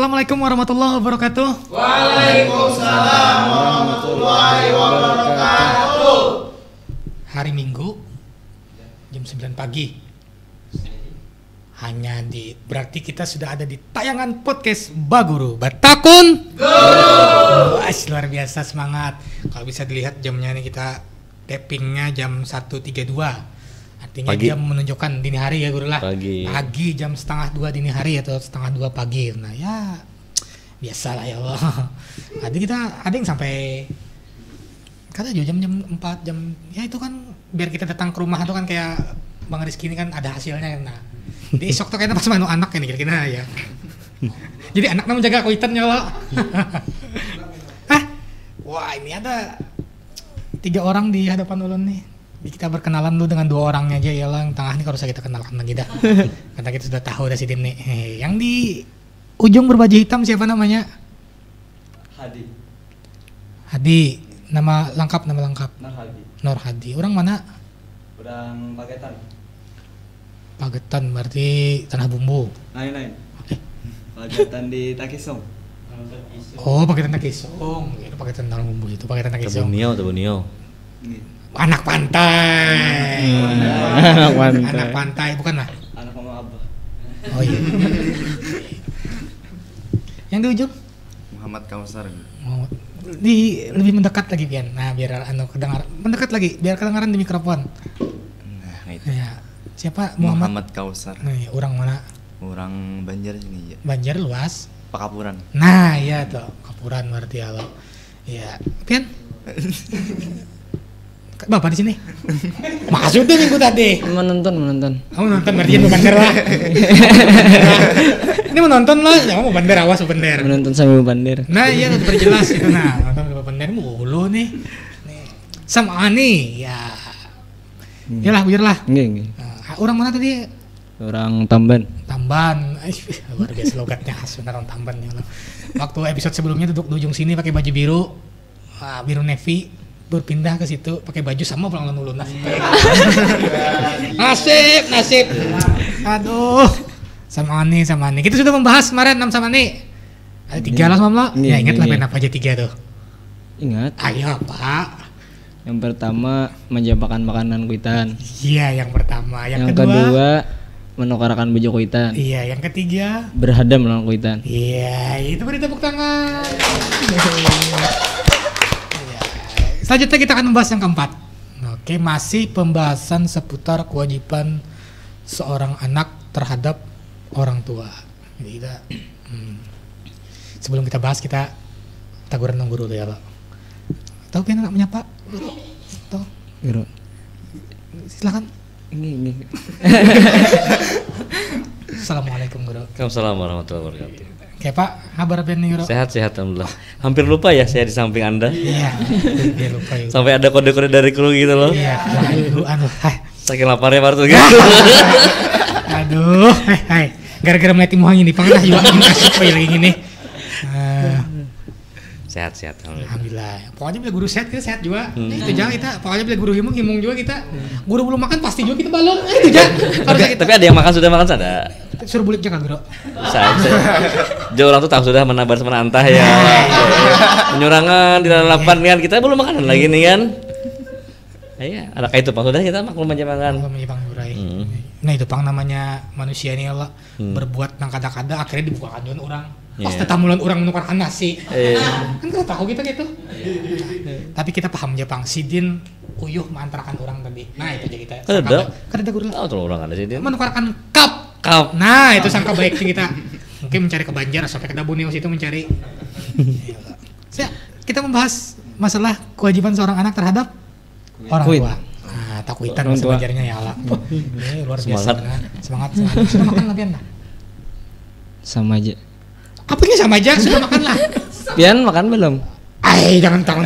Assalamualaikum warahmatullahi wabarakatuh. Waalaikumsalam warahmatullahi wabarakatuh. Hari Minggu jam 9 pagi. Berarti kita sudah ada di tayangan podcast Baguru Batakun. Luar biasa semangat. Kalau bisa dilihat jamnya nih, kita tappingnya jam 1.32. Artinya pagi. Dia menunjukkan dini hari ya Guru lah. Pagi jam 1:30 dini hari atau 1:30 pagi. Nah ya biasa lah ya Allah. Ada yang sampai kata juga jam 4 jam. Ya itu kan biar kita datang ke rumah tuh kan kayak Bang Rizky ini kan ada hasilnya. Nah di esok tuh kayaknya pas main anak ini kira-kira ya. Jadi anaknya menjaga kuitannya loh. Wah ini ada 3 orang di hadapan ulun nih. Kita berkenalan dulu dengan 2 orangnya aja ya lah. Yang tengah nih kalau usah kita kenalkan lagi dah. Karena kita sudah tahu dah si Dim nih. Yang di ujung berbaju hitam siapa namanya? Hadi. Nama lengkap. Nur Hadi. Orang mana? Orang Pagetan berarti tanah bumbu. Lain. Pagetan di Takisong. Oh, Pagetan Takisong. Itu Pagetan tanah bumbu itu Pagetan Takisong. Tabunio. Anak pantai. Anak pantai bukan lah. Anak mama abah. Oh iya. Yang di ujung? Muhammad Kausar. Lebih mendekat lagi Pian. Nah, biar kedengaran. Mendekat lagi biar kedengaran di mikrofon. Nah, itu. Ya. Siapa? Muhammad Kausar. Nah, ya, orang mana? Orang Banjar sini ya. Banjar luas. Pakapuran. Nah, iya tuh. Kapuran berarti ya lo. Ya, Pian. Bapak di sini. Maksudnya minggu tadi. Menonton. Kamu nonton berarti mau bandar lah. Ini menonton lah, jangan mau bandar, awas bandar. Menonton sambil bandar. Nah iya berjelas itu. Nah nonton sambil bandar mulu nih. Sama Ani ya. Yalah bujur lah. Enggak. Orang mana tadi? Orang Tamban. Luar biasa logatnya khas benar orang Tamban ya. Waktu episode sebelumnya duduk di ujung sini pakai baju biru, biru navy. Berpindah ke situ pakai baju sama pulang dulu nasib. Aduh. Sama Ani. Kita sudah membahas kemarin 6 sama Ani. Ada 3 lah sama lo. Ya ingat lah main apa aja 3 tuh. Ingat. Ayo Pak. Yang pertama menjampakan makanan kuitan. Iya yang pertama. Yang kedua menukarkan baju kuitan. Iya yang ketiga berhadam melawan kuitan. Iya itu beri tepuk tangan. Selanjutnya kita akan membahas yang keempat. Oke, masih pembahasan seputar kewajiban seorang anak terhadap orang tua. Jadi kita sebelum kita bahas kita taguran dong guru dulu ya Pak. Tahu kan anak menyapa? Tahu? Guru. Silakan. Ini. Assalamualaikum guru. Waalaikumsalam warahmatullahi wabarakatuh. Kayak Pak, kabar apa nih guru? Sehat alhamdulillah. Hampir lupa ya saya di samping Anda. Iya. Dia lupa ya. Sampai ada kode-kode dari kru gitu loh. Iya. Saking laparnya baru tuh gitu. Aduh, hai. Gara-gara melihat Muhang ini, panggil juga asik apa lagi gini. Sehat Alhamdulillah. Pokoknya bila guru sehat kita sehat juga. Itu jangan kita. Pokoknya bila guru himung juga kita. Guru belum makan pasti juga kita balon. Itu jangan. Tapi ada yang makan sudah makan sada. Suruh bulik jangan guru. Jauh orang tuh tahu sudah menabar sama antah ya. Menyurangan di dalam lapan kan kita belum makanan lagi nih kan. Iya, ada kayak itu Pak sudah kita maklum aja makan. Bang Durai. Nah itu Pang namanya manusia ini Allah berbuat nang kada-kada akhirnya dibukakan dengan orang. Pas tetamulan orang menukarkan nasi. Kan kita tahu kita gitu. Tapi kita paham aja Pang, Sidin uyuh mengantarakan orang tadi. Nah itu aja kita. Kada guru. Tahu tuh orang ada Sidin. Menukarkan cup. Nah itu sangka baik kita. Mungkin mencari ke Banjar sampai ke Dabunios itu mencari. Kita membahas masalah kewajiban seorang anak terhadap orang tua. Nah, takuitan bahasa Banjarnya ya Allah. Luar biasa. Semangat. Sudah makan lah Pian? Sama aja. Apanya sama aja? Sudah makan lah. Pian makan belum? Jangan tangan.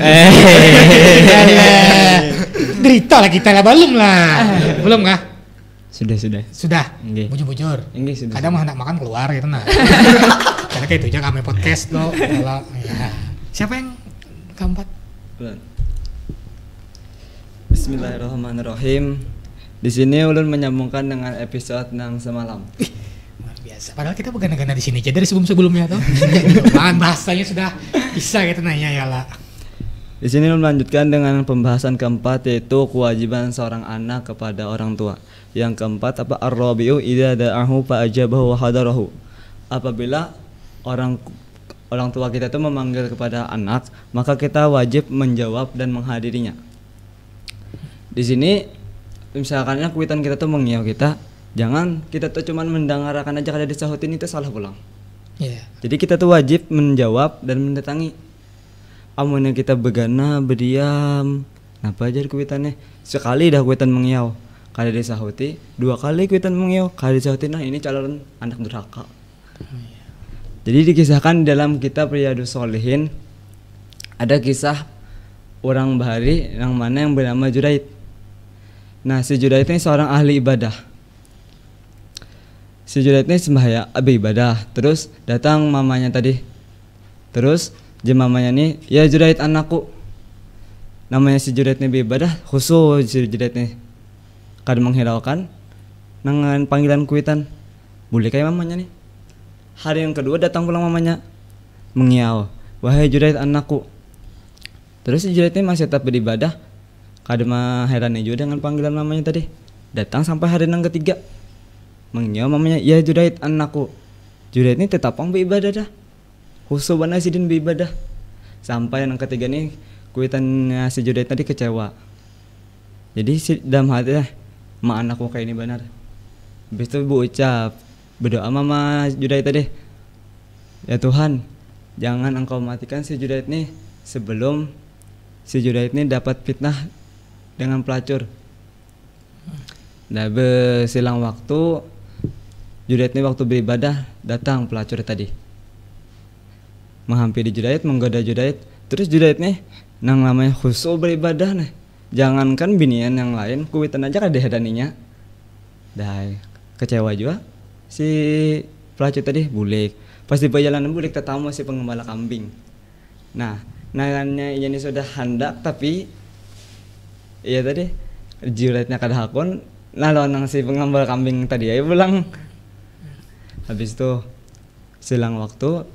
Derita lah kita lah belum lah. Belum kah? Sudah. Nggih. Bujur-bujur. Nggih, sudah. Kadang mah hendak makan keluar gitu nah. Karena kayak itu aja kami podcast lo. Ya. Siapa yang keempat? Bismillahirrahmanirrahim. Di sini ulun menyambungkan dengan episode nang semalam. Luar biasa. Padahal kita begana-gana di sini aja dari sebelum-sebelumnya tuh. Bahan bahasanya sudah bisa gitu nanya ya lah. Di sini melanjutkan dengan pembahasan keempat, yaitu kewajiban seorang anak kepada orang tua. Yang keempat apa? Ar-rabi'u idza da'ahu fa ajabahu wa hadarahu. Apabila orang tua kita itu memanggil kepada anak, maka kita wajib menjawab dan menghadirinya. Di sini misalkan kuitan kita tuh mengiau kita, jangan kita tuh cuman mendengarkan aja kada disahutin, itu salah pulang. Iya. Jadi kita tuh wajib menjawab dan mendatangi. Amunnya kita begana berdiam, napa aja kuitannya? Sekali dah kuitan mengiau, kada disahuti, 2 kali kuitan mengiau, kada disahuti, nah ini calon anak durhaka. Jadi dikisahkan dalam kitab Riyadhus Shalihin ada kisah orang Bahari yang mana yang bernama Judaid. Nah, si Judaid ini seorang ahli ibadah. Si Judaid ini ibadah, terus datang mamanya tadi. Terus mamanya nih, ya Judaid anakku. Namanya si Judaid ini beribadah, khusus si Judaid ini kadang menghiraukan dengan panggilan kuitan. Boleh kayak mamanya nih. Hari yang kedua datang pulang mamanya, mengiau, wahai Judaid anakku. Terus si Judaid ini masih tetap beribadah, kadang heran juga dengan panggilan mamanya tadi. Datang sampai hari yang ketiga, mengiau mamanya, ya Judaid anakku. Judaid ini tetap beribadah dah, khusus bana sidin beribadah. Sampai yang ketiga nih kuitannya si Judaid tadi kecewa. Jadi dalam hati ma anakku kayak ini benar. Habis itu ucap berdoa mama Judaid tadi, ya Tuhan, jangan engkau matikan si Judaid nih sebelum si Judaid nih dapat fitnah dengan pelacur. Nah, berselang waktu, Judaid nih waktu beribadah, datang pelacur tadi, menghampiri Judaid, menggoda Judaid. Terus Judaid nih nang namanya khusyuk beribadah nih, jangankan binian yang lain, kuitan aja kada hadaninya. Dah kecewa juga si pelacur tadi, bulik. Pas di perjalanan bulik tetamu si pengembala kambing. Nah, nangannya ini sudah hendak, tapi iya tadi Judaidnya kada hakun, lalu nang si pengembala kambing tadi ayo pulang. Habis itu silang waktu,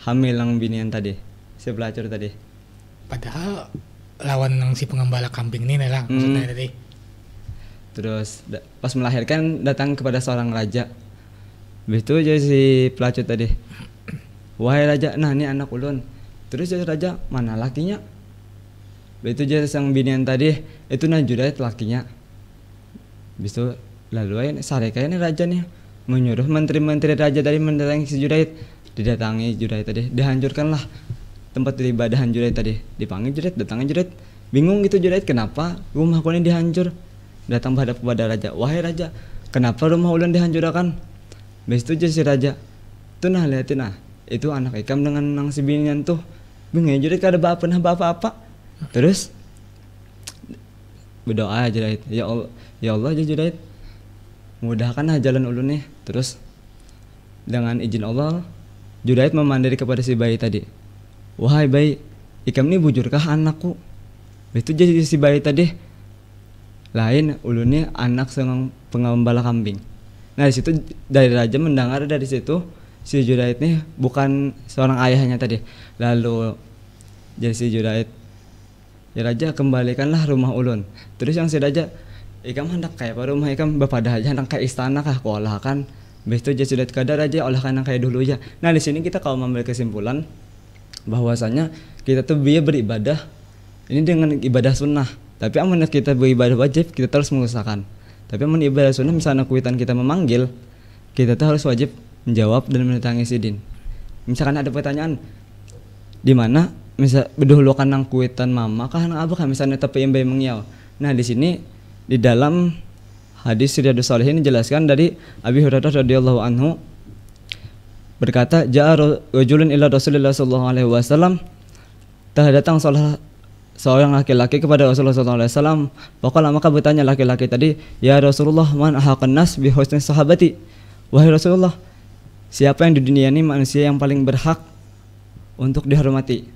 hamil lang binian tadi, si pelacur tadi. Padahal lawan nang si pengembala kambing ini lah maksudnya tadi. Terus pas melahirkan datang kepada seorang raja. Habis itu jadi si pelacur tadi, wahai raja, nah ini anak ulun. Terus jadi raja, mana lakinya? Habis itu jadi sang binian tadi, itu nah Judaid lakinya. Habis itu lalu sareka ini raja nih menyuruh menteri-menteri raja dari mendatangi si Judaid. Didatangi Judaid tadi, dihancurkanlah tempat beribadahan Judaid tadi. Dipanggil Judaid, datangnya Judaid, bingung gitu Judaid, kenapa rumahku ini dihancur? Datang menghadap kepada raja, wahai raja, kenapa rumah ulun dihancurkan? Habis itu jadi si raja, tuh nah liatin nah, itu anak ikam dengan nang si binian tuh, bingung Judaid kada apa-apa. Terus berdoa Judaid, ya Allah Judaid, mudahkanlah jalan ulun nih. Terus dengan izin Allah, Judaid memandiri kepada si bayi tadi, wahai bayi, ikam ini bujurkah anakku? Itu jadi si bayi tadi, lain ulunnya anak seorang pengembala kambing. Nah di situ dari raja mendengar dari situ si Judaid nih bukan seorang ayahnya tadi. Lalu jadi si Judaid, ya raja kembalikanlah rumah ulun. Terus yang si raja, ikam hendak kayak apa rumah ikam bapak dah aja hendak kayak istana kah kau olahkan. Habis itu jadi Judaid kadar raja olahkan yang kayak dulu aja. Nah di sini kita kalau mengambil kesimpulan bahwasanya kita tuh beribadah ini dengan ibadah sunnah. Tapi amun kita beribadah wajib, kita terus mengusahakan. Tapi amun ibadah sunnah, misalnya kuitan kita memanggil, kita tuh harus wajib menjawab dan mendatangi sidin. Misalkan ada pertanyaan, di mana misal berdahulukan nang kuitan mama kah nang abah kah misalnya tapi yang bayi mengiau. Nah di sini di dalam hadis Riyadhus Shalihin dijelaskan dari Abi Hurairah radhiyallahu anhu berkata, ja'a rajulun ila Rasulillah sallallahu alaihi wasallam, telah datang seorang laki-laki kepada Rasulullah SAW. Faqala, maka bertanya laki-laki tadi, ya Rasulullah, man ahaqan nas bi husni sahabati? Wahai Rasulullah, siapa yang di dunia ini manusia yang paling berhak untuk dihormati?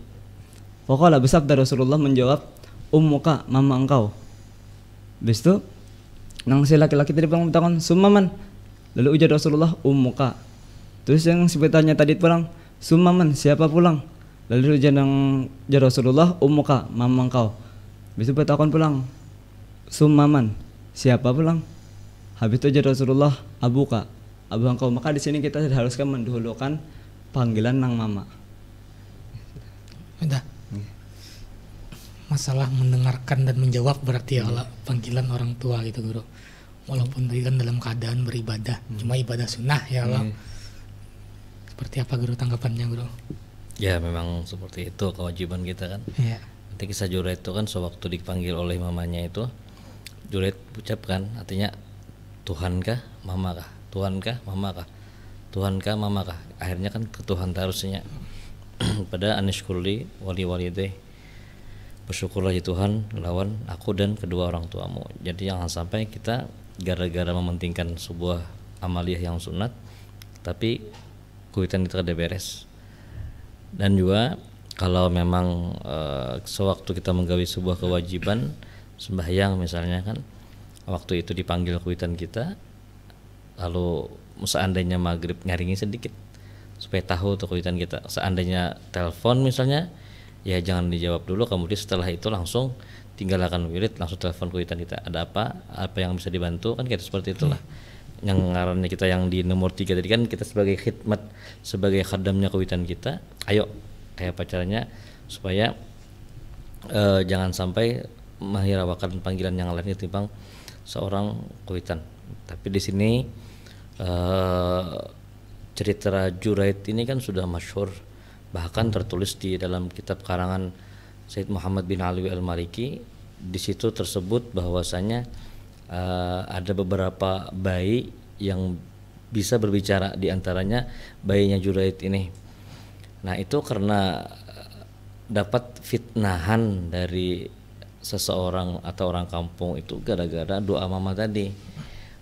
Faqala, bersabda Rasulullah menjawab, ummuka, mama engkau. Habis itu nang si laki-laki tadi bertanya, summa man? Lalu ujar Rasulullah, ummuka. Terus yang sebutannya tadi pulang, summaman, siapa pulang? Lalu ujar Rasulullah, ummuka, mama engkau. Habis itu bertakon pulang, summaman, siapa pulang? Habis itu ujar Rasulullah, abuka, abu engkau. Maka di sini kita haruskan mendahulukan panggilan nang mama. Udah. Masalah mendengarkan dan menjawab berarti ya Allah panggilan orang tua gitu guru. Walaupun tadi kan dalam keadaan beribadah, cuma ibadah sunnah ya Allah. Seperti apa guru tanggapannya guru? Ya memang seperti itu kewajiban kita kan. Iya. Nanti kisah Juraid itu kan sewaktu dipanggil oleh mamanya itu, Juraid ucapkan artinya Tuhankah, mamakah, Tuhankah, mamakah, Tuhankah, mamakah. Akhirnya kan ke Tuhan harusnya. Pada anishkurli wali walideh, bersyukurlah ya Tuhan lawan aku dan kedua orang tuamu. Jadi jangan sampai kita gara-gara mementingkan sebuah amaliyah yang sunat tapi kuitan kita ada beres. Dan juga kalau memang sewaktu kita menggawi sebuah kewajiban sembahyang misalnya kan, waktu itu dipanggil kuitan kita, lalu seandainya maghrib ngaringi sedikit supaya tahu tuh kuitan kita. Seandainya telepon misalnya, ya jangan dijawab dulu, kemudian setelah itu langsung tinggalkan wirid, langsung telepon kuitan kita, ada apa yang bisa dibantu kan, kita seperti itulah. Yang ngarannya kita yang di nomor 3 tadi kan, kita sebagai khidmat, sebagai khadamnya kuitan kita, ayo kayak apa caranya supaya jangan sampai menghiraukan panggilan yang lain ketimbang seorang kuitan. Tapi di sini cerita Juraid ini kan sudah masyhur, bahkan tertulis di dalam kitab karangan Sayyid Muhammad bin Alwi Al-Maliki. Di situ tersebut bahwasanya ada beberapa bayi yang bisa berbicara, di antaranya bayinya Juraid ini. Nah itu karena dapat fitnahan dari seseorang atau orang kampung itu gara-gara doa mama tadi.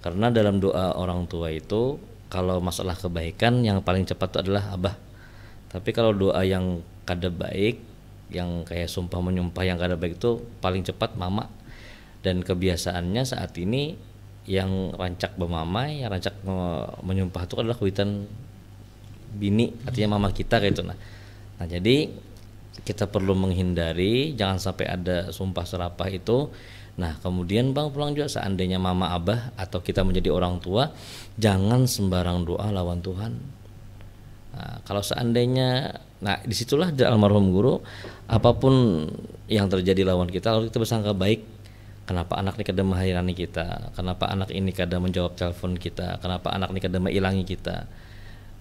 Karena dalam doa orang tua itu kalau masalah kebaikan yang paling cepat itu adalah abah. Tapi kalau doa yang kada baik, yang kayak sumpah menyumpah yang kada baik itu paling cepat mama. Dan kebiasaannya saat ini yang rancak bermama, yang rancak menyumpah itu adalah kuitan bini, artinya mama kita kayak itu. Nah jadi kita perlu menghindari jangan sampai ada sumpah serapah itu. Nah kemudian bang pulang juga, seandainya mama abah atau kita menjadi orang tua, jangan sembarang doa lawan Tuhan. Nah, kalau seandainya, nah disitulah almarhum guru, apapun yang terjadi lawan kita, lalu kita bersangka baik, kenapa anak ini kada menghirani kita, kenapa anak ini kada menjawab telepon kita, kenapa anak ini kada menghilangi kita.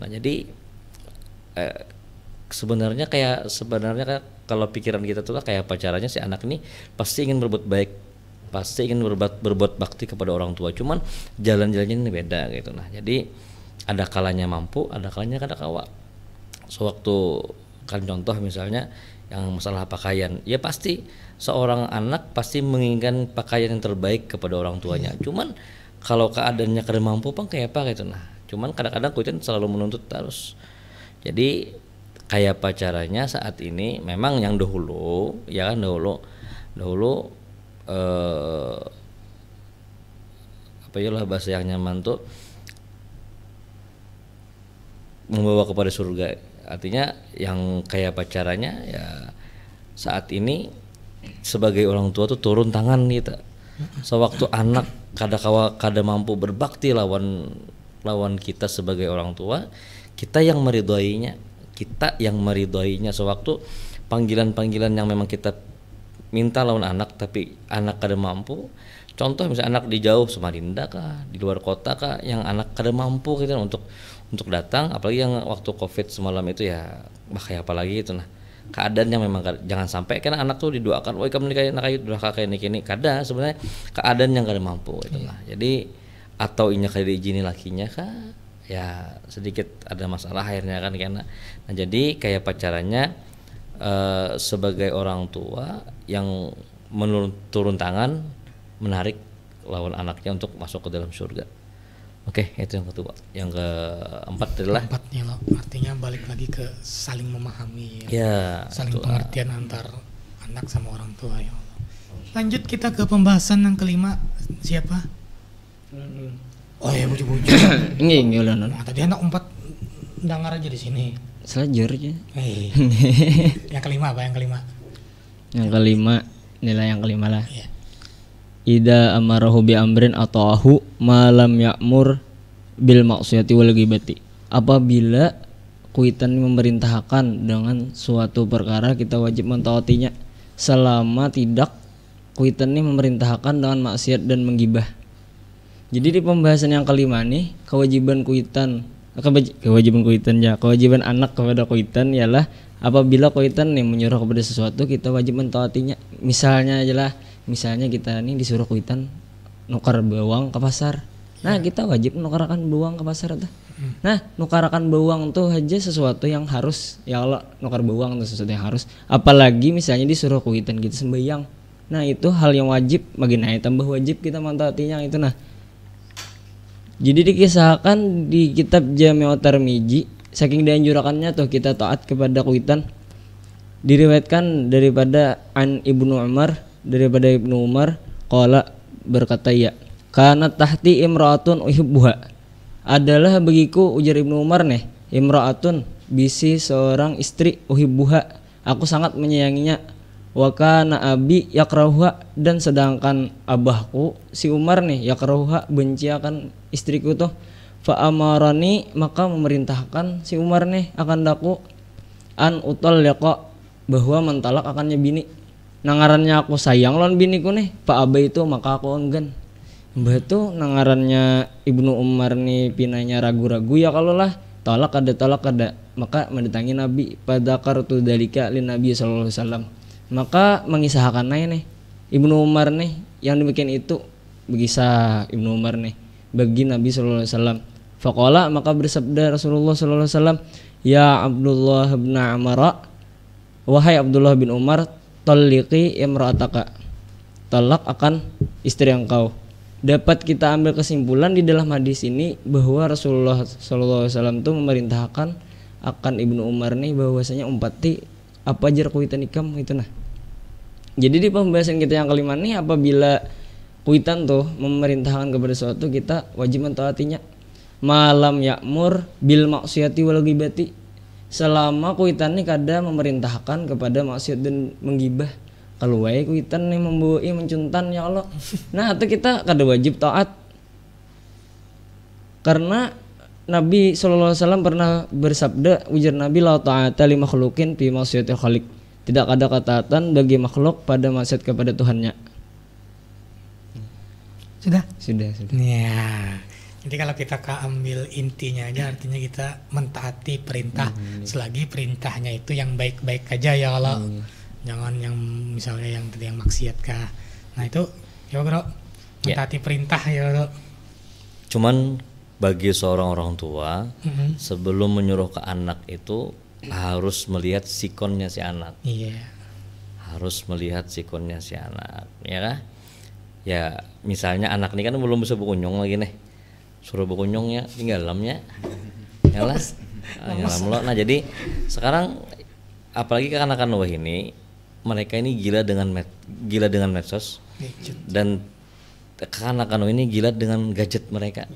Nah jadi sebenarnya kalau pikiran kita tuh kayak apa caranya si anak ini pasti ingin berbuat baik, pasti ingin berbuat bakti kepada orang tua, cuman jalan-jalannya ini beda gitu. Nah jadi ada kalanya mampu, ada kalanya kada kawa. Sewaktu kan contoh misalnya yang masalah pakaian, ya pasti seorang anak pasti menginginkan pakaian yang terbaik kepada orang tuanya. Cuman kalau keadaannya kada mampu pang kayak apa gitu. Nah cuman kadang-kadang kuitan selalu menuntut terus. Jadi kayak apa caranya saat ini, memang yang dahulu ya kan, dahulu apa ya lah bahasa yang nyaman tuh, membawa kepada surga. Artinya yang kayak apa caranya ya saat ini sebagai orang tua tuh turun tangan kita. Sewaktu anak kada mampu berbakti lawan kita sebagai orang tua, kita yang meridhoinya. Sewaktu panggilan-panggilan yang memang kita minta lawan anak tapi anak kada mampu, contoh misalnya anak di jauh Samarinda kah, di luar kota kah, yang anak kada mampu gitu untuk datang, apalagi yang waktu Covid semalam itu ya bahaya apalagi itu. Nah keadaan yang memang jangan sampai karena anak tuh didoakan, woi kamu nikah anak ayu durhaka kayak ini kada, sebenarnya keadaan yang kada mampu itu lah. Jadi atau inya kada diizini lakinya kah, ya sedikit ada masalah akhirnya kan karena. Nah jadi kayak pacarannya sebagai orang tua yang turun tangan menarik lawan anaknya untuk masuk ke dalam surga. Oke, itu yang kedua. Yang keempat adalah Keempatnya loh, artinya balik lagi ke saling memahami ya, saling betul. pengertian antar anak sama orang tua ya Allah. Lanjut kita ke pembahasan yang kelima. Siapa? Oh ya buju-buju. Nggih ulah non. Nah, tadi anak umpat dengar aja di sini. Selajur aja. Yang kelima apa yang kelima? Yang kelima, nilai yang kelima lah. Iya. Ida amarahu bi amrin ata'ahu ma lam ya'mur bil maksiyati wal ghibati. Apabila kuitan memerintahkan dengan suatu perkara kita wajib mentaatinya selama tidak kuitan ini memerintahkan dengan maksiat dan menggibah. Jadi di pembahasan yang kelima nih kewajiban anak kepada kuitan ialah apabila kuitan nih menyuruh kepada sesuatu kita wajib mentaatinya. Misalnya kita nih disuruh kuitan nukar bawang ke pasar. Nah, kita wajib nukarkan bawang ke pasar tuh. Nah, nukarkan bawang tuh aja sesuatu yang harus. Ya Allah, nukar bawang tuh sesuatu yang harus. Apalagi misalnya disuruh kuitan kita sembahyang. Nah, itu hal yang wajib, makin naik tambah wajib kita mentaatinya itu nah. Jadi dikisahkan di kitab Jami'ut Tirmidzi saking dianjurkannya tuh kita taat kepada kuitan. Diriwayatkan daripada Ibnu Umar qala berkata ya kana tahti imraatun uhibbuha adalah bagiku ujar Ibnu Umar nih imraatun bisi seorang istri uhibbuha aku sangat menyayanginya wa kana abi yakrahuha dan sedangkan abahku si Umar nih yakrahuha benci akan istriku tuh fa amarani maka memerintahkan si Umar nih akan daku an utalliqa bahwa mentalak akannya bini nangarannya aku sayang lawan biniku nih Pak Abai itu maka aku enggan. Mbah tuh nangarannya Ibnu Umar nih pinanya ragu-ragu ya kalau lah talak ada maka mendatangi Nabi pada kartu dalika lin Nabi sallallahu alaihi wasallam maka mengisahkan nih Ibnu Umar nih yang demikian itu begisah Ibnu Umar nih bagi Nabi sallallahu alaihi wasallam faqala maka bersabda Rasulullah sallallahu alaihi wasallam ya Abdullah bin Amara wahai Abdullah bin Umar talliqi imra'ataka talak akan istri engkau. Dapat kita ambil kesimpulan di dalam hadis ini bahwa Rasulullah sallallahu alaihi wasallam itu memerintahkan akan Ibnu Umar nih bahwasanya umpati apa jar kuitan ikam itu nah. Jadi di pembahasan kita yang kelima nih apabila kuitan tuh memerintahkan kepada sesuatu kita wajib mentaatinya. Malam ya'mur bil maksiyati wal ghibati selama kuitan nih kada memerintahkan kepada maksiat dan menggibah. Kalau wae kuitan nih membui mencuntan ya Allah. Nah, itu kita kada wajib taat. Karena Nabi sallallahu alaihi wasallam pernah bersabda ujar Nabi la ta'ata li makhluqin fi ma'siyatil khaliq. Tidak ada ketaatan bagi makhluk pada maksiat kepada Tuhannya. Sudah? Sudah. Ya. Jadi kalau kita ambil intinya aja artinya kita mentaati perintah selagi perintahnya itu yang baik-baik aja ya Allah. Jangan yang misalnya yang tadi yang maksiat kah. Nah itu ya bro mentaati perintah ya bro. Cuman bagi seorang orang tua sebelum menyuruh ke anak itu harus melihat sikonnya si anak. Iya. Harus melihat sikonnya si anak, ya kan? Ya misalnya anak ini kan belum bisa berkunjung lagi nih. Suruh berkunjungnya tinggalamnya. Yalah. Nah jadi sekarang apalagi kekanak-kanak wah ini mereka ini gila dengan medsos dan kekanak-kanak ini gila dengan gadget mereka.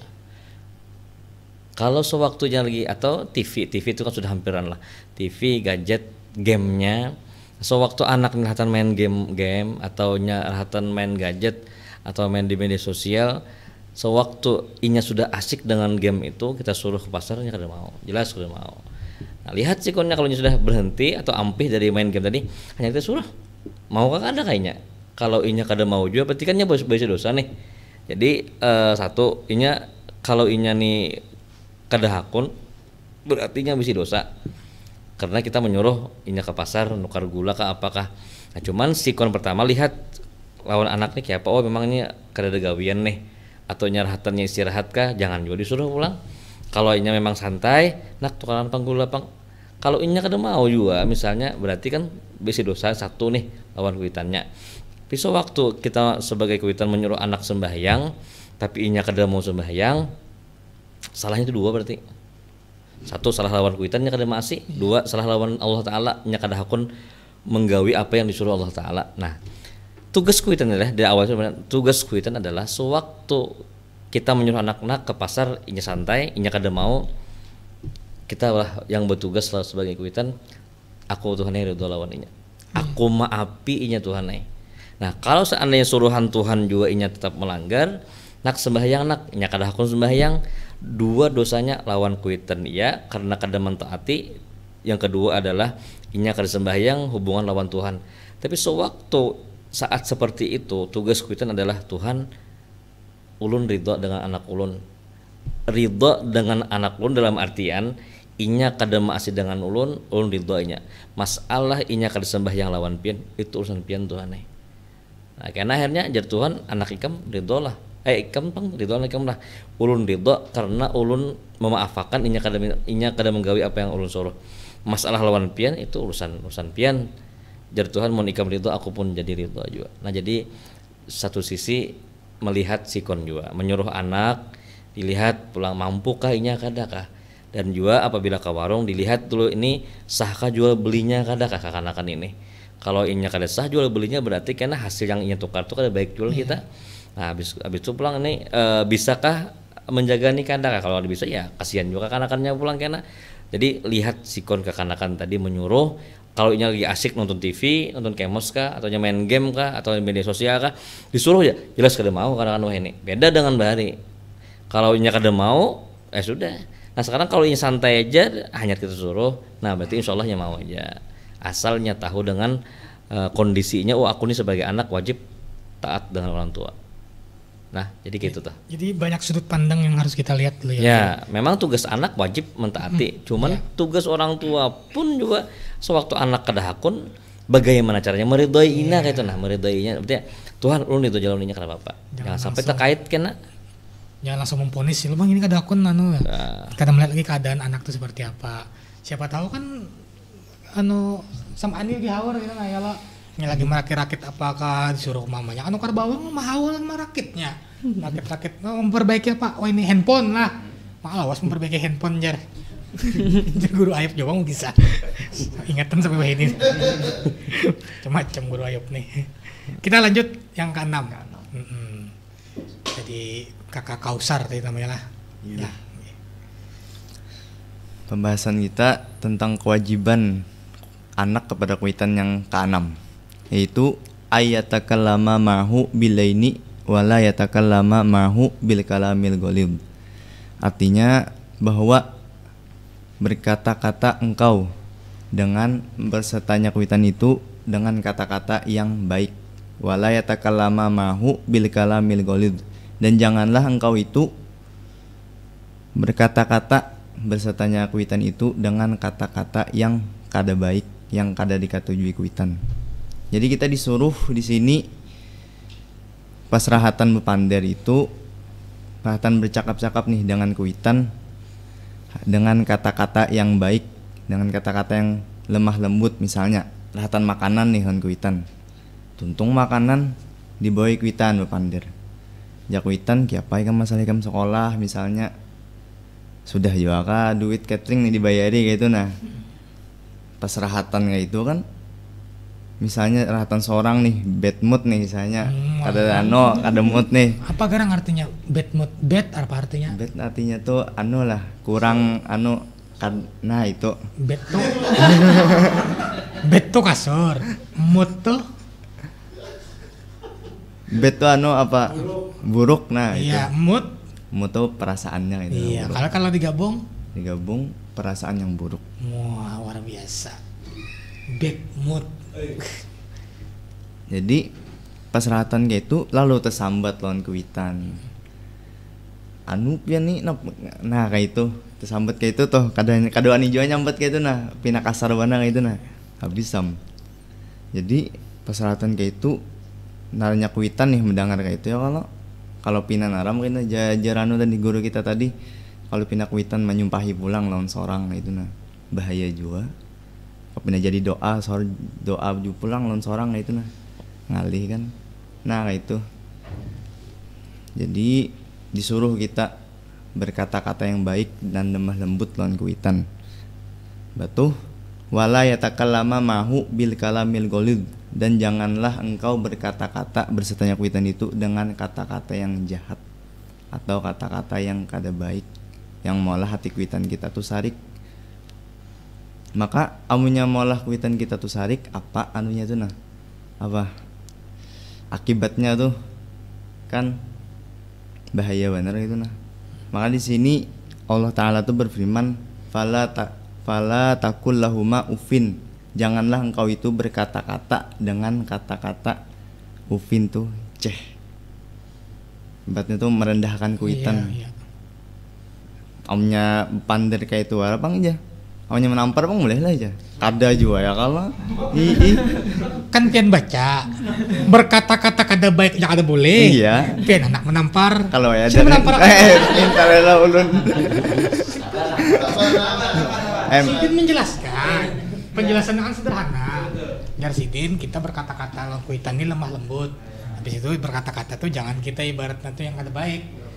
Kalau sewaktunya lagi atau TV itu kan sudah hampiran lah. TV, gadget, gamenya. Sewaktu anak ngelihatan main game atau ngelihatan main gadget atau main di media sosial, sewaktu inya sudah asik dengan game itu kita suruh ke pasarnya kada mau. Jelas kada mau. Nah, lihat sikonnya kalau sudah berhenti atau ampih dari main game tadi, hanya kita suruh. Mau kan ada kayaknya. Kalau inya kada mau juga berarti kan nya bahasa dosa nih. Jadi satu inya kalau inya nih kada hakun berarti nya bisa dosa. Karena kita menyuruh inya ke pasar nukar gula ke apakah. Nah, cuman sikon pertama lihat lawan anak nih kayak apa. Oh, memang ini kada ada gawian nih atau nyarahatannya istirahat kah? Jangan juga disuruh pulang. Kalau inya memang santai, nak tukaran panggula pang. Kalau inya kada mau juga misalnya berarti kan bisa dosa satu nih lawan kuitannya. Pisau waktu kita sebagai kuitan menyuruh anak sembahyang tapi inya kada mau sembahyang, salahnya itu dua berarti. Satu salah lawan kuitannya kada maasi, dua salah lawan Allah Taala nya kada hakun menggawi apa yang disuruh Allah Taala. Nah, tugas kuitan adalah dari awal sebenarnya tugas kuitan adalah sewaktu kita menyuruh anak-anak ke pasar, inya santai, inya kada mau, kita lah yang bertugas lah sebagai kuitan, aku Tuhan ridho lawan inya, aku maapi inya Tuhan. Nah kalau seandainya suruhan Tuhan juga inya tetap melanggar, nak sembahyang nak, inya kada hakun sembahyang, dua dosanya lawan kuitan iya karena kada mentaati, yang kedua adalah inya kada sembahyang hubungan lawan Tuhan. Tapi sewaktu saat seperti itu tugas kuitan adalah Tuhan, ulun ridho dengan anak ulun, ridho dengan anak ulun dalam artian inya kada maasi dengan ulun ridho inya. Masalah inya kada sembahyang lawan pian itu urusan pian Tuhan. Nah karena akhirnya jar Tuhan anak ikam ridho lah, ikam pang ridho anak ikam lah, ulun ridho karena ulun memaafkan inya kada menggawi apa yang ulun suruh. Masalah lawan pian itu urusan pian, jar Tuhan mau ikam ridho aku pun jadi ridho juga. Nah jadi satu sisi melihat sikon juga, menyuruh anak dilihat pulang mampukah inya kadakah, dan juga apabila ke warung dilihat dulu ini sahkah jual belinya kadakah kekanakan ini. Kalau inya kada sah jual belinya berarti karena hasil yang inya tukar itu kada baik jual kita. Nah habis itu pulang ini bisakah menjaga nih kadakah, kalau bisa ya kasihan juga kekanakannya pulang kena. Jadi lihat sikon kekanakan tadi menyuruh. Kalau inya lagi asik nonton TV, nonton kemos kah, atau main game kah, atau media sosial kah, disuruh ya jelas kada mau karena ini. Beda dengan bahari. Kalau inya kada mau, sudah. Nah sekarang kalau inya santai aja, hanya kita suruh, nah berarti insya Allah mau aja. Asalnya tahu dengan kondisinya, aku nih sebagai anak wajib taat dengan orang tua. Nah jadi gitu tuh. Jadi banyak sudut pandang yang harus kita lihat dulu ya. Ya, memang tugas anak wajib mentaati. Cuman tugas orang tua pun juga sewaktu anak kada hakun, bagaimana caranya meridhoi ina kayak itu. Nah meridhoinya berarti Tuhan ulun itu jalan ini kada apa-apa. Jangan sampai terkait kena. Jangan langsung memponis, lu bang ini kada hakun kada melihat lagi keadaan anak itu seperti apa. Siapa tahu kan sama ani lagi hawar gitu ya lo. Ini lagi merakit-rakit apakah disuruh mamanya kada bawang mahawal merakitnya. Rakit-rakit memperbaiki apa? Oh ini handphone lah. Awas memperbaiki handphone jar. Guru Ayub juga mau bisa. Ingatan sampai ini. Macam Guru Ayub nih. Kita lanjut yang ke-6. Jadi kakak Kausar tadi namanya lah. Ya. Pembahasan kita tentang kewajiban anak kepada kuitan yang ke-6, yaitu ayatakallama mahu bilaini wala yatakallama mahu bil kalamil ghalib. Artinya bahwa berkata-kata engkau dengan bersertanya kuitan itu dengan kata-kata yang baik, wala yatakallama mahu bil kalamil ghalib, dan janganlah engkau itu berkata-kata bersertanya kuitan itu dengan kata-kata yang kada baik, yang kada dikatujui kuitan. Jadi kita disuruh di sini pas rahatan bepander itu, rahatan bercakap-cakap nih dengan kuitan dengan kata-kata yang baik, dengan kata-kata yang lemah lembut. Misalnya rahatan makanan nih kan kuitan, tuntung makanan dibawai kuitan bepander. Ya kuitan kiapai kan masalah ikam sekolah misalnya, sudah juga kah duit catering nih dibayari gitu. Nah pas rahatan kayak itu kan, misalnya rahatan seorang nih bad mood nih misalnya, ada mood nih. Apa garang artinya bad mood? Bad apa artinya? Bad artinya tuh lah kurang nah itu bad tuh bad tuh kasur, mood tuh bad tuh apa buruk. Nah iya, itu mood tuh perasaannya itu. Iya, kalau digabung perasaan yang buruk. Wah, luar biasa. Bad mood. Jadi pas rahatan kayak itu lalu tersambat lawan kuitan. Pian nih nah kayak itu tersambat kayak itu toh kadang juga nyambat kayak itu nah pina kasar bana kayak itu nah habis sam. Jadi pas rahatan kayak itu naranya kuitan nih mendengar kayak itu ya, kalau pina naram kena jarano tadi guru kita tadi, kalau pina kuitan menyumpahi pulang lawan seorang itu nah bahaya juga. Pina jadi doa ju pulang lawan seorang itu nah ngalih kan. Nah kayak itu. Jadi disuruh kita berkata-kata yang baik dan lemah lembut lawan kuitan. Batuh wala yatakallama mahu bil kalamil ghalid, dan janganlah engkau berkata-kata bersertanya kuitan itu dengan kata-kata yang jahat. atau kata-kata yang kada baik yang molah hati kuitan kita tuh sarik. Maka amunya molah kuitan kita tuh sarik, apa anunya tuh nah? Apa akibatnya tuh kan bahaya bener gitu nah. Maka di sini Allah Ta'ala tuh berfirman, fala takul lahuma ufin, janganlah engkau itu berkata-kata dengan kata-kata ufin tuh ceh. Ibaratnya tuh merendahkan kuitan. Iya. Omnya pander kayak itu apa aja. Omnya menampar bang boleh lah aja. Kada juga ya kalau. Kan pian baca berkata-kata kada baik yang kada boleh. Iya. Pian anak menampar. Kalau ya Siapa menampar? Intalela ulun. Sidin menjelaskan. Penjelasan yang sederhana. Biar Sidin kita berkata-kata lawan kuitan ini lemah lembut. Habis itu berkata-kata tuh jangan kita ibaratnya tuh yang kada baik.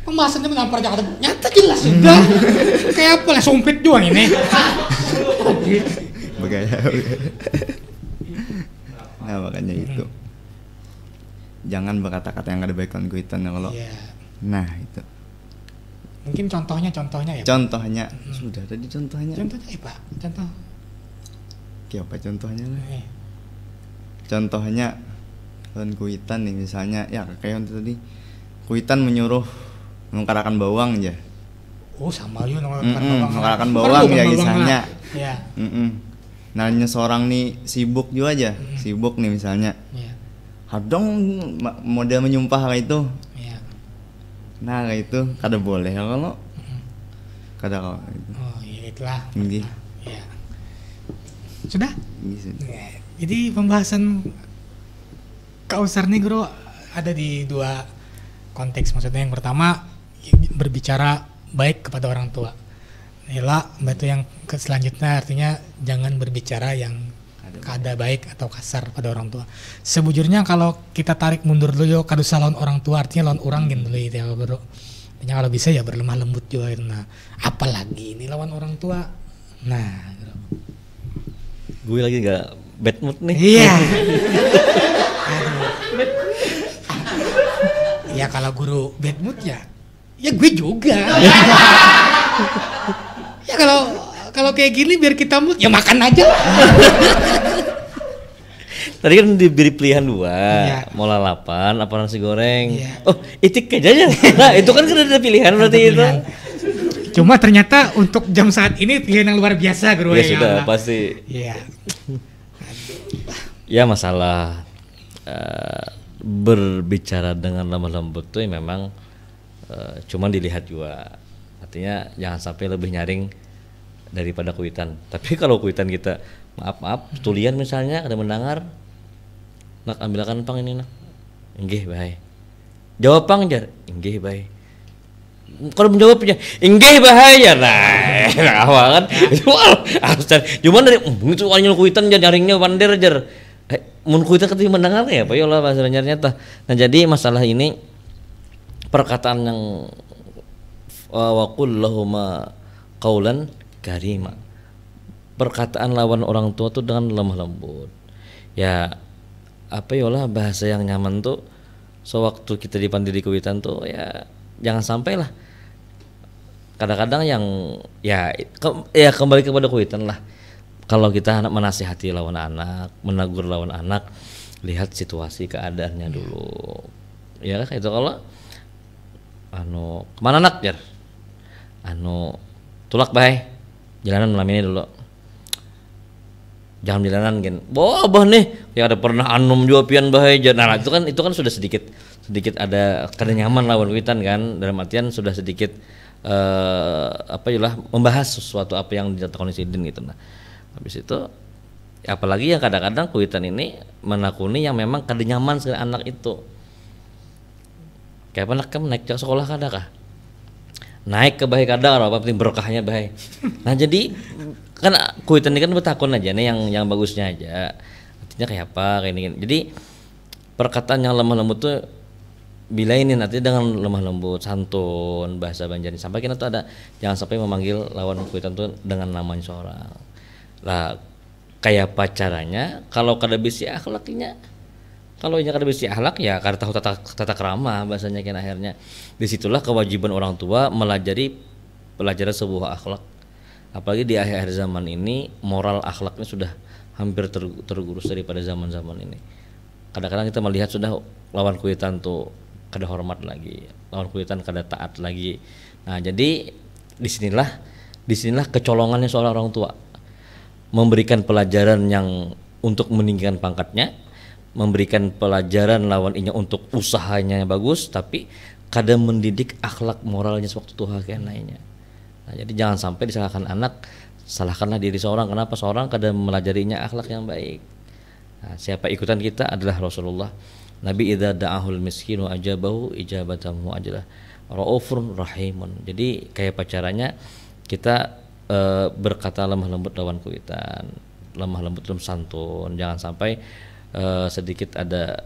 Pembahasannya menampar jangan kada nyata jelas sudah. Kayak apa lah sumpit juga ini. Begaya. Nah makanya itu. Jangan berkata-kata yang kada baik lawan kuitan ya kalau. Iya. Nah itu. Mungkin contohnya ya. Contohnya sudah tadi contohnya. Contohnya Pak. Contoh. Kayak apa contohnya lah? Eh. Contohnya lawan kuitan nih misalnya ya kayak tadi kuitan menyuruh mengkarakan bawang aja. Oh sama yun mengkarakan bawang ya kisahnya. Ya. Nanya seorang nih sibuk juga aja, sibuk nih misalnya. Iya. Hadong mode menyumpah kayak itu. Iya. Nah kayak itu kada boleh kalau kada kalau itu. Oh iya itulah. Nggih. Iya. Sudah? Gitu. Ya, jadi pembahasan Kausar nih Guru ada di dua konteks. Maksudnya yang pertama berbicara baik kepada orang tua. Inilah batu yang selanjutnya artinya jangan berbicara yang kada baik atau kasar pada orang tua. Sebujurnya kalau kita tarik mundur dulu yo kadusa lawan orang tua artinya lawan orang gitu dulu ya Bro. Artinya kalau bisa ya berlemah lembut juga. Nah, apalagi ini lawan orang tua. Nah, Bro. Gue lagi nggak bad mood nih. Iya. Ya kalau guru bad mood ya gue juga. Ya kalau kayak gini biar kita mood ya makan aja lah. Tadi kan diberi pilihan dua, Iya. mau lalapan apa nasi goreng. Iya. Oh, itik aja ya. Nah, itu kan ada pilihan berarti itu. Pilihan. Cuma ternyata untuk jam saat ini pilihan yang luar biasa guru Ya sudah Allah. pasti. Iya. Ya masalah berbicara dengan lemah lembut tuh ya memang cuman dilihat juga. Artinya jangan sampai lebih nyaring daripada kuitan. Tapi kalau kuitan kita maaf tulian misalnya ada mendengar, nak ambilkan pang ini nak, inggih bae. Jawab pang jar, inggih bae. Kalau menjawabnya inggih bahaya nah apa kan itu harus cuman dari itu anjing kuitan jar nyaringnya wander jar mun kuitan ketika mendengar ya apa ya lah bahasa nyata. Nah jadi masalah ini perkataan yang waqul lahuma qaulan karima, perkataan lawan orang tua tuh dengan lemah lembut ya apa ya lah bahasa yang nyaman tuh sewaktu kita dipanggil di kuitan tuh ya jangan sampai lah kadang-kadang yang ya kembali kepada kuitan lah. Kalau kita menasihati lawan anak, menegur lawan anak, lihat situasi keadaannya dulu. Ya kan itu kalau kemana nak jar? Tulak bae. Jalanan malam ini dulu. Jangan jalanan gen. Bah nih, ya ada pernah anum juga pian bae jar. Nah, itu kan sudah sedikit ada kada nyaman lawan kuitan kan. Dalam artian sudah sedikit membahas sesuatu apa yang dilakukan Sidin gitu. Nah, habis itu apalagi yang kadang-kadang kuitan ini menakuni yang memang kada nyaman sekali anak itu. Kayak anak kamu naik ke sekolah kada kah? Naik ke bahe kada apa penting berkahnya bahe. Nah, jadi kan kuitan ini kan bertakun aja nih yang bagusnya aja. Artinya kayak apa kayak ini. Jadi perkataan yang lemah lembut tuh bila ini nanti dengan lemah lembut, santun, bahasa Banjari. Sampai kita tuh ada jangan sampai memanggil lawan kuitan tuh dengan namanya seorang. Lah kayak apa caranya kalau kada bisa akhlaknya Kalau inya kada bisi akhlak ya kada tahu tata krama bahasanya kan akhirnya. Disitulah kewajiban orang tua pelajaran sebuah akhlak. Apalagi di akhir zaman ini moral akhlaknya sudah hampir tergerus daripada zaman-zaman ini. Kadang-kadang kita melihat sudah lawan kuitan tuh kada hormat lagi, lawan kuitan kada taat lagi. Nah jadi disinilah kecolongannya seorang orang tua, memberikan pelajaran yang untuk meninggikan pangkatnya, memberikan pelajaran lawan inya untuk usahanya yang bagus, tapi kada mendidik akhlak moralnya sewaktu tuha kena inya. Nah, jadi jangan sampai disalahkan anak, salahkanlah diri seorang. Kenapa seorang kada melajarinya akhlak yang baik. Nah, siapa ikutan kita adalah Rasulullah. Nabi idza da'ahul miskinu ajabahu ijabatahu ajalah raufur rahimun. Jadi kayak pacarannya kita berkata lemah lembut lawan kuitan, lemah lembut dalam santun. Jangan sampai sedikit ada,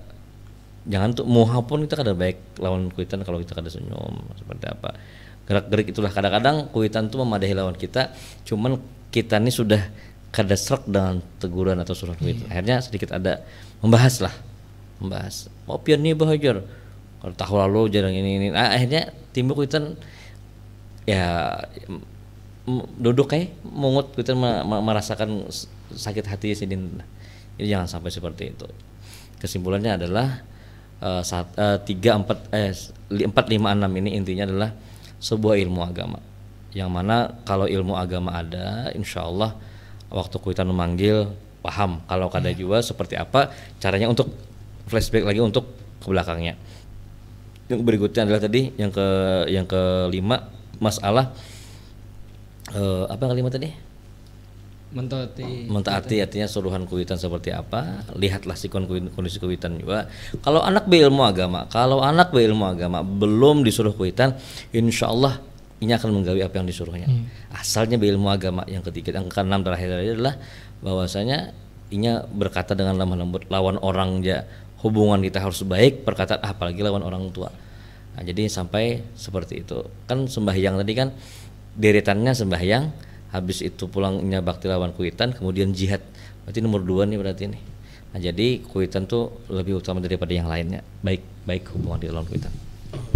jangan tuh muha pun kita kada baik lawan kuitan kalau kita kada senyum seperti apa. Gerak-gerik itulah kadang-kadang kuitan tuh memadahi lawan kita, cuman kita ini sudah kada serak dengan teguran atau surat kuitan. Akhirnya sedikit ada membahas. Oh pian nih bahajar. Kalau tahun lalu jarang ini. Nah, akhirnya timbul kuitan ya duduk kayak mungut kuitan merasakan sakit hati sidin. Jadi jangan sampai seperti itu. Kesimpulannya adalah 4, 5, 6 ini intinya adalah sebuah ilmu agama, yang mana kalau ilmu agama ada, insya Allah waktu kuitan memanggil paham. Kalau kada juga seperti apa caranya untuk flashback lagi untuk ke belakangnya. Yang berikutnya adalah tadi yang kelima masalah apa yang kelima tadi? Mentaati artinya suruhan kuitan seperti apa, lihatlah kondisi kuitan juga. Kalau anak berilmu agama belum disuruh kuitan, insya Allah ini akan menggawi apa yang disuruhnya. Asalnya berilmu agama. Yang ketiga, yang keenam terakhir adalah bahwasanya inya berkata dengan lemah lembut lawan orang ya, hubungan kita harus baik, perkataan apalagi lawan orang tua. Nah, jadi sampai seperti itu. Kan sembahyang tadi kan deretannya sembahyang, habis itu pulangnya bakti lawan kuitan, kemudian jihad. Berarti nomor 2 nih berarti nih. Nah, jadi kuitan tuh lebih utama daripada yang lainnya. Baik hubungan di lawan kuitan.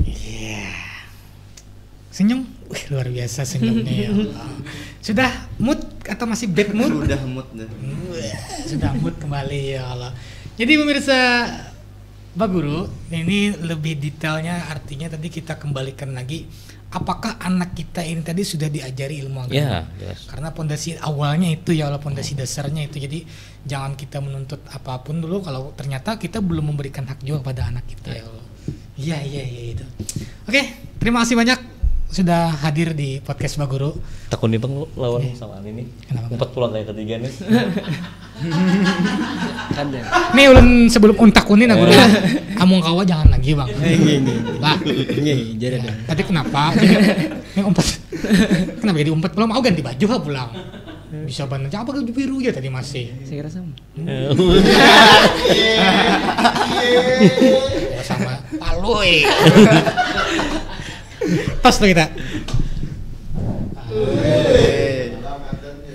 Iya. Senyum, luar biasa senyumnya ya Allah. Sudah mood atau masih bad mood? Sudah mood dah. Sudah mood kembali ya Allah. Jadi pemirsa Pak Guru, ini lebih detailnya artinya tadi kita kembalikan lagi, apakah anak kita ini tadi sudah diajari ilmu agama? Karena pondasi awalnya itu ya Allah, pondasi dasarnya itu. Jadi jangan kita menuntut apapun dulu kalau ternyata kita belum memberikan hak juga kepada anak kita ya Allah. Iya itu. Oke, terima kasih banyak sudah hadir di podcast Pak Guru. Takut nih Bang lawan sama ini. Empat pulang kayak ketiga nih. Nih ulun sebelum untakunin Guru. Amung kawa jangan lagi Bang. Lah. Jadi tadi kenapa? Ini umpat. Kenapa jadi umpat pulang? Mau ganti baju pulang. Bisa banget. Apa baju biru ya tadi masih? Saya kira sama. Ya sama Palui. Tos tuh kita.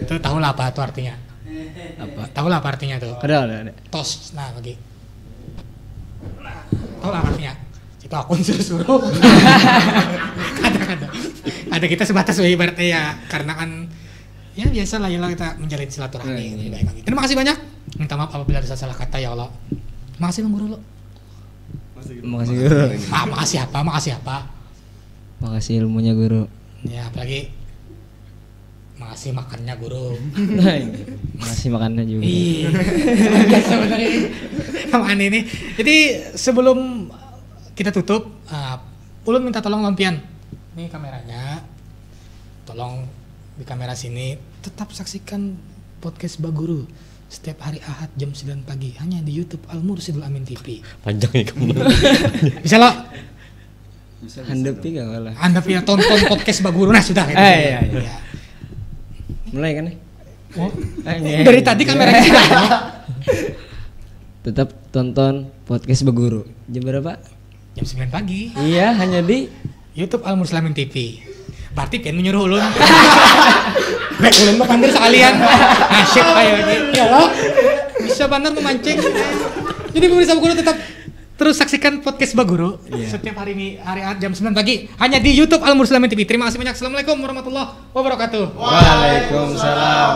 Itu tahu lah apa itu artinya? Apa? Tahu lah apa artinya tuh? Ada. Tos. Nah, bagi. Tahu lah apa artinya? Itu akun suruh. Ada kita sebatas ibaratnya ya, karena kan ya biasa lah ya kita menjalin silaturahmi. Baik lagi. Terima kasih banyak. Minta maaf apabila ada salah kata ya Allah. Makasih Bang Guru lo. Makasih Guru. Makasih apa? Makasih ilmunya Guru. Ya apalagi makasih makannya Guru. Makasih makannya juga. Iya. Biasa benar ini. Makan ini. Jadi sebelum kita tutup, ulun minta tolong lampian. Ini kameranya. Tolong di kamera sini tetap saksikan podcast Pak Guru setiap hari Ahad jam 9 pagi hanya di YouTube Al Mursyidul Amin TV. Panjang ya kamu. Bisa lo? Handepi gak kalah. Handepi ya, tonton podcast Pak Guru nah sudah. Iya. Mulai kan nih? Oh, dari tadi kameranya sudah. Tetap tonton podcast Pak Guru. Jam berapa? Jam 9 pagi. Iya, hanya di YouTube Al Mursyidul Amin TV. Berarti pengen menyuruh ulun. Baik ulun mau pandir sekalian. Asyik ayo ya lo. Bisa bener memancing. Jadi pemirsa Baguru tetap terus saksikan podcast Baguru setiap hari ini hari jam 9 pagi hanya di YouTube Al Mursalami TV. Terima kasih banyak. Assalamualaikum warahmatullahi wabarakatuh. Waalaikumsalam